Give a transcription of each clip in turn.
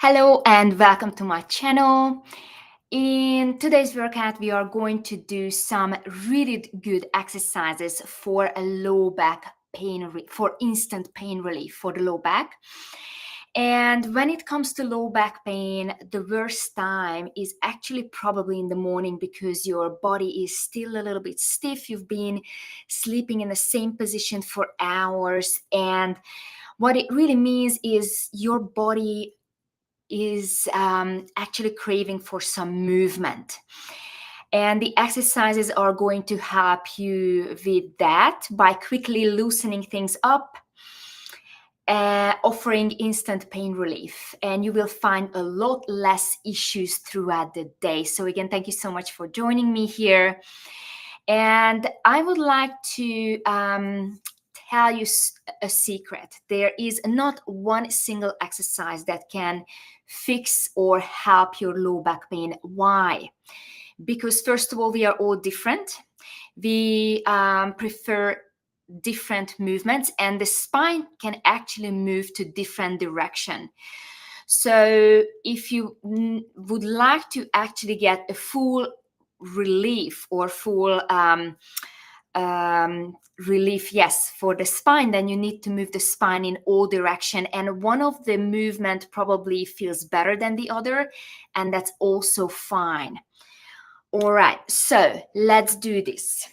Hello and welcome to my channel. In today's workout, we are going to do some really good exercises for a low back pain, for instant pain relief for the low back. And when it comes to low back pain, the worst time is actually probably in the morning because your body is still a little bit stiff. You've been sleeping in the same position for hours. And what it really means is your body is actually craving for some movement. And the exercises are going to help you with that by quickly loosening things up, offering instant pain relief. And you will find a lot less issues throughout the day. So again, thank you so much for joining me here. And I would like to tell you a secret. There is not one single exercise that can fix or help your low back pain. Why? Because first of all, we are all different. We prefer different movements, and the spine can actually move to different direction. So if you would like to actually get a full relief or full relief, yes, for the spine, then you need to move the spine in all direction, and one of the movement probably feels better than the other, and that's also fine. All right, so let's do this.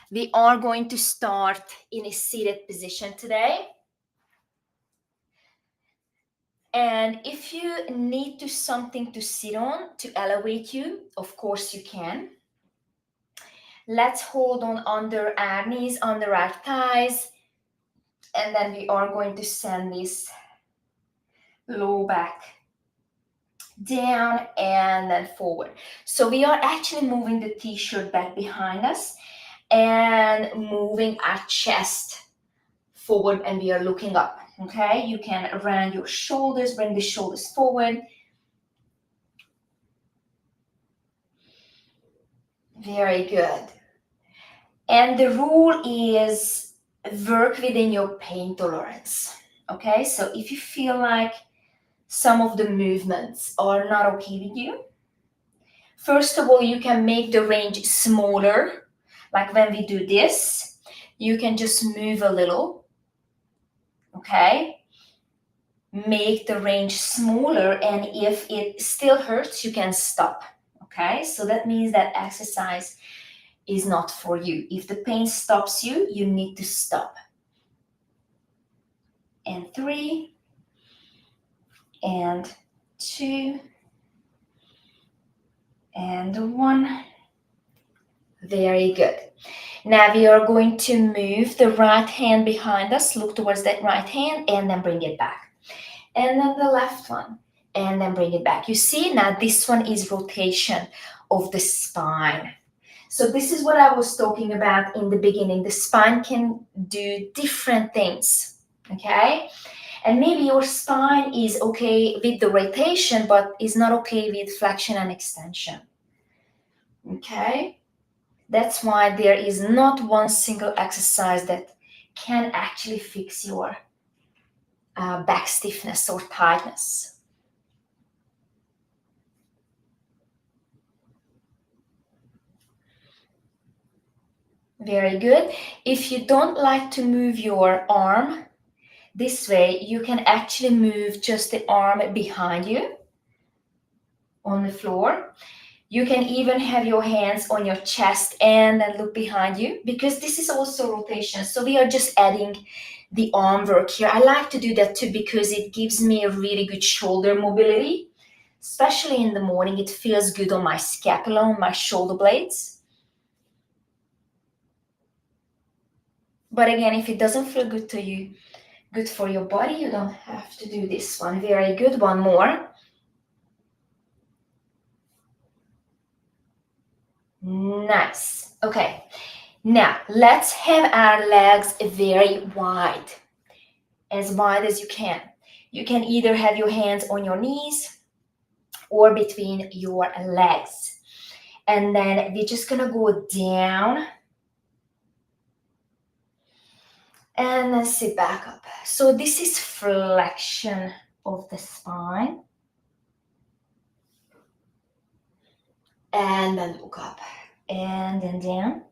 We are going to start in a seated position today. And if you need something to sit on to elevate you, of course you can. Let's hold on under our knees, under our thighs, and then we are going to send this low back down and then forward. So we are actually moving the t-shirt back behind us and moving our chest forward, and we are looking up. Okay, you can round your shoulders, bring the shoulders forward. Very good. And the rule is work within your pain tolerance. Okay, so if you feel like some of the movements are not okay with you, first of all, you can make the range smaller. Like when we do this, you can just move a little. Okay, make the range smaller, and if it still hurts, you can stop. Okay, so that means that exercise is not for you. If the pain stops you, you need to stop. And 3, and 2, and 1. Very good. Now we are going to move the right hand behind us, look towards that right hand, and then bring it back. And then the left one, and then bring it back. You see, now this one is rotation of the spine. So this is what I was talking about in the beginning. The spine can do different things, okay? And maybe your spine is okay with the rotation, but is not okay with flexion and extension, okay? That's why there is not one single exercise that can actually fix your back stiffness or tightness. Very good. If you don't like to move your arm this way, you can actually move just the arm behind you on the floor. You can even have your hands on your chest and then look behind you, because this is also rotation. So we are just adding the arm work here. I like to do that too because it gives me a really good shoulder mobility, especially in the morning. It feels good on my scapula, on my shoulder blades. But again, if it doesn't feel good to you, good for your body, you don't have to do this one. Very good. One more. Nice. Okay. Now let's have our legs very wide as you can. You can either have your hands on your knees or between your legs. And then we're just gonna go down and then sit back up. So this is flexion of the spine. And then look up. And then down.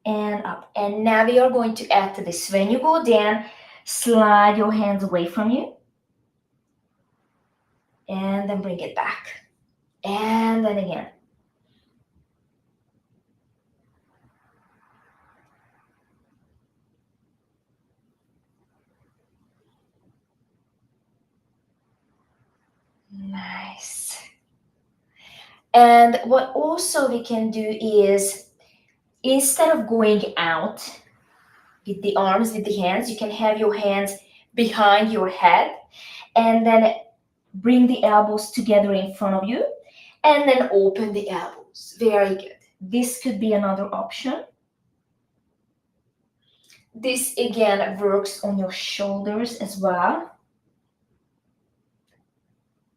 And up. And now we are going to add to this. When you go down, slide your hands away from you. And then bring it back. And then again. Nice. And what also we can do is, instead of going out with the arms, with the hands, you can have your hands behind your head and then bring the elbows together in front of you and then open the elbows. Very good. This could be another option. This again works on your shoulders as well.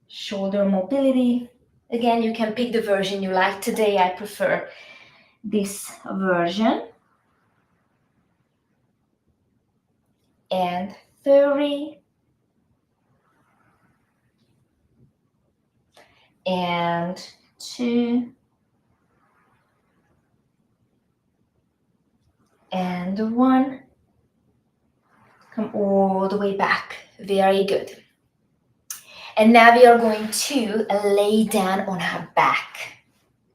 Shoulder mobility. Again, you can pick the version you like. Today I prefer this version. And 30. And 2. And 1. Come all the way back. Very good. And now we are going to lay down on our back.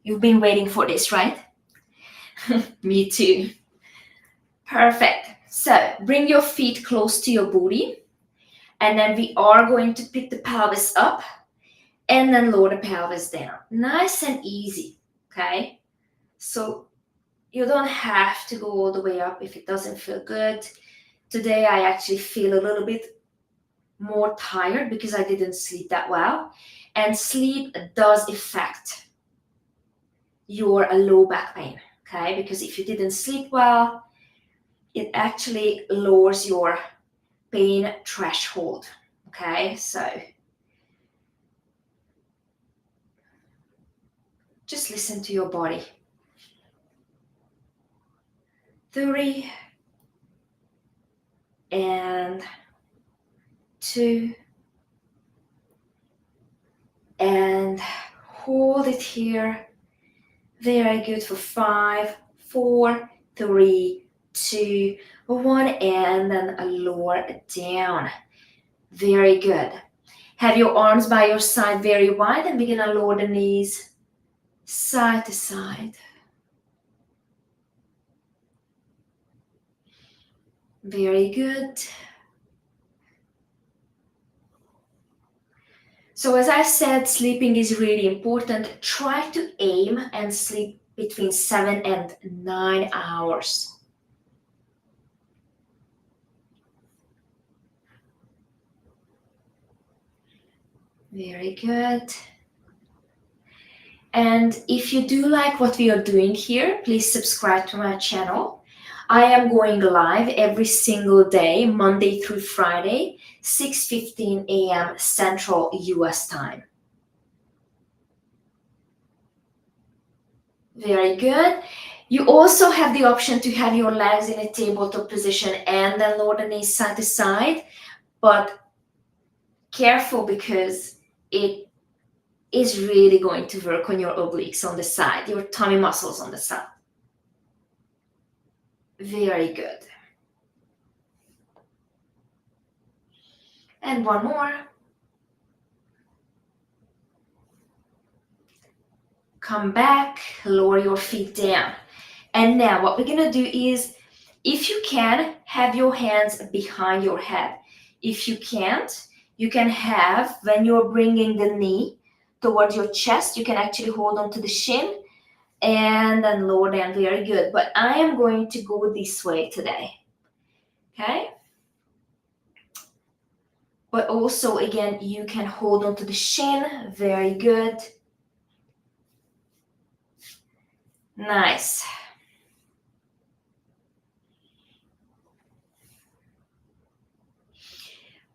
You've been waiting for this, right? Me too. Perfect. So bring your feet close to your booty. And then we are going to pick the pelvis up and then lower the pelvis down. Nice and easy, okay? So you don't have to go all the way up if it doesn't feel good. Today I actually feel a little bit more tired because I didn't sleep that well. And sleep does affect your low back pain, okay? Because if you didn't sleep well, it actually lowers your pain threshold, okay? So just listen to your body. 3 and 2 and hold it here. Very good for 5, 4, 3, 2, 1, and then lower it down. Very good. Have your arms by your side very wide, and we're gonna lower the knees side to side. Very good. So as I said, sleeping is really important. Try to aim and sleep between 7 and 9 hours. Very good. And if you do like what we are doing here, please subscribe to my channel. I am going live every single day, Monday through Friday, 6:15 a.m. Central US time. Very good. You also have the option to have your legs in a tabletop position and then lower the knees side to side, but careful because it is really going to work on your obliques on the side, your tummy muscles on the side. Very good. And one more. Come back, lower your feet down. And now what we're gonna do is, if you can, have your hands behind your head. If you can't, you can have, when you're bringing the knee towards your chest, you can actually hold on to the shin and then lower down. Very good. But I am going to go this way today. Okay? But also, again, you can hold on to the shin. Very good. Nice.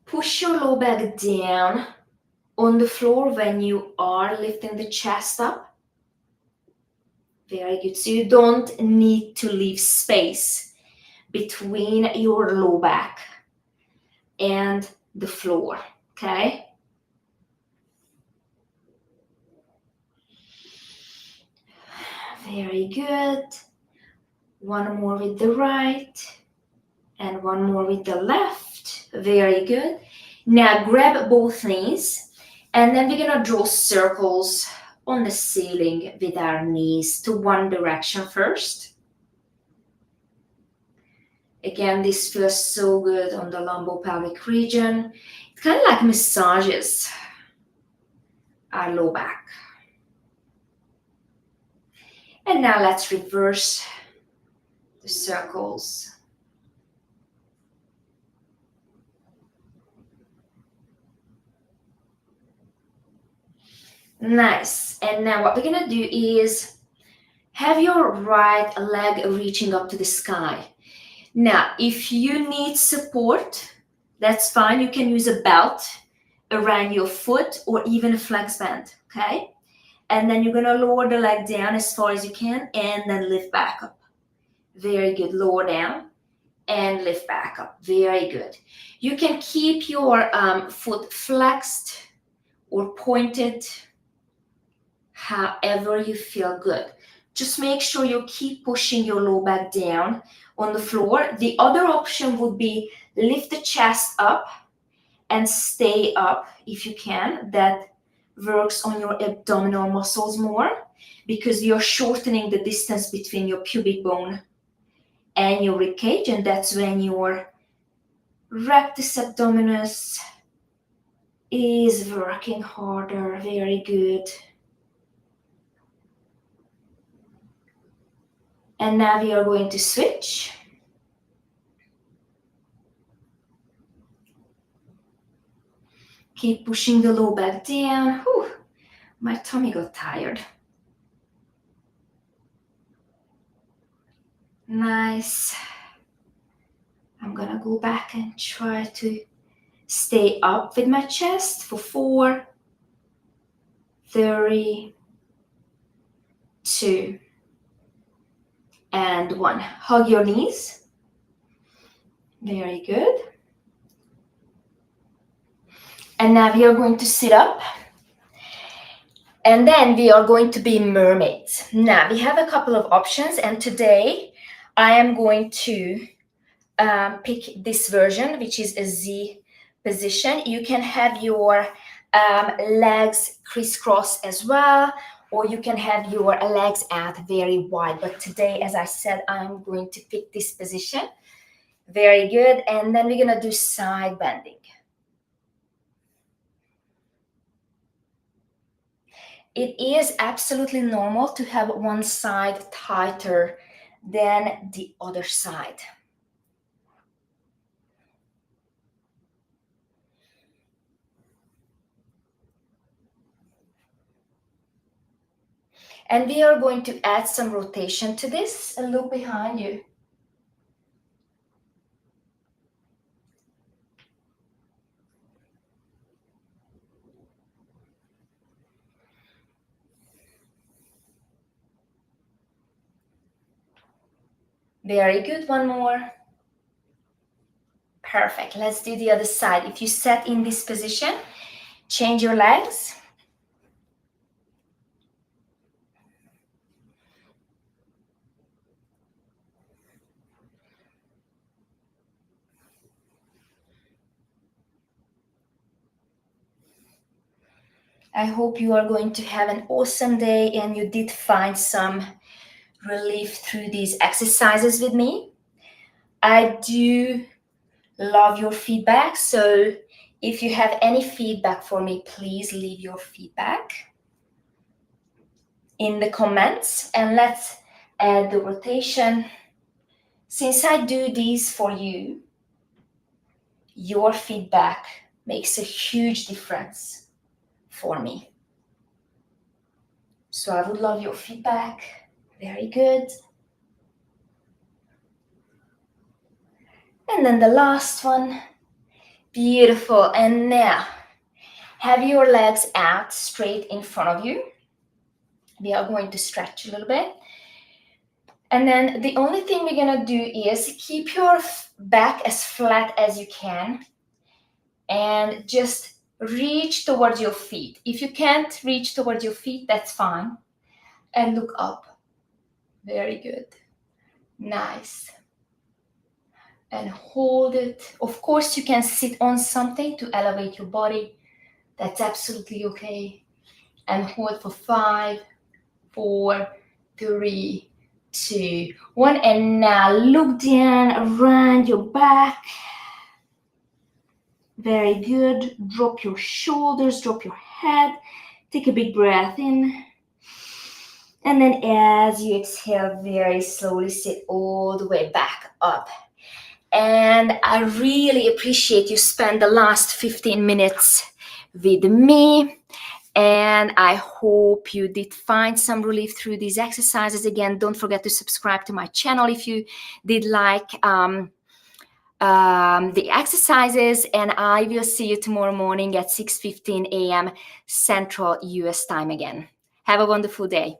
Push your low back down on the floor when you are lifting the chest up. Very good. So you don't need to leave space between your low back and the floor. okay? Very good. One more with the right and one more with the left. Very good. Now grab both knees and then we're gonna draw circles on the ceiling with our knees to one direction first. Again, this feels so good on the lumbopelvic region. It kind of like massages our low back. And now let's reverse the circles. Nice. And now what we're gonna do is have your right leg reaching up to the sky. Now, if you need support, that's fine. You can use a belt around your foot or even a flex band, okay? And then you're gonna lower the leg down as far as you can and then lift back up. Very good. Lower down and lift back up. Very good. You can keep your foot flexed or pointed, however you feel good. Just make sure you keep pushing your low back down on the floor. The other option would be lift the chest up and stay up if you can. That works on your abdominal muscles more because you're shortening the distance between your pubic bone and your rib cage, and that's when your rectus abdominis is working harder. Very good. And now we are going to switch. Keep pushing the low back down. Whew, my tummy got tired. Nice. I'm gonna go back and try to stay up with my chest for 4, 3, 2, and 1. Hug your knees. Very good. And now we are going to sit up. And then we are going to be mermaids. Now we have a couple of options, and today I am going to pick this version, which is a Z position. You can have your legs crisscross as well, or you can have your legs out very wide. But today, as I said, I'm going to pick this position. Very good. And then we're gonna do side bending. It is absolutely normal to have one side tighter than the other side. And we are going to add some rotation to this. And look behind you. Very good. One more. Perfect. Let's do the other side. If you sat in this position, change your legs. I hope you are going to have an awesome day and you did find some relief through these exercises with me. I do love your feedback, so if you have any feedback for me, please leave your feedback in the comments, and let's add the rotation. Since I do these for you, your feedback makes a huge difference for me. So I would love your feedback. Very good. And then the last one. Beautiful. And now have your legs out straight in front of you. We are going to stretch a little bit. And then the only thing we're going to do is keep your back as flat as you can and just Reach towards your feet. If you can't reach towards your feet, that's fine. And look up. Very good. Nice. And hold it. Of course, you can sit on something to elevate your body. That's absolutely okay. And hold for 5, 4, 3, 2, 1. And now look down around your back. Very good. Drop your shoulders, drop your head. Take a big breath in. And then as you exhale, very slowly sit all the way back up. And I really appreciate you spend the last 15 minutes with me. And I hope you did find some relief through these exercises. Again, don't forget to subscribe to my channel if you did like the exercises. And I will see you tomorrow morning at 6:15 a.m. Central US time again. Have a wonderful day.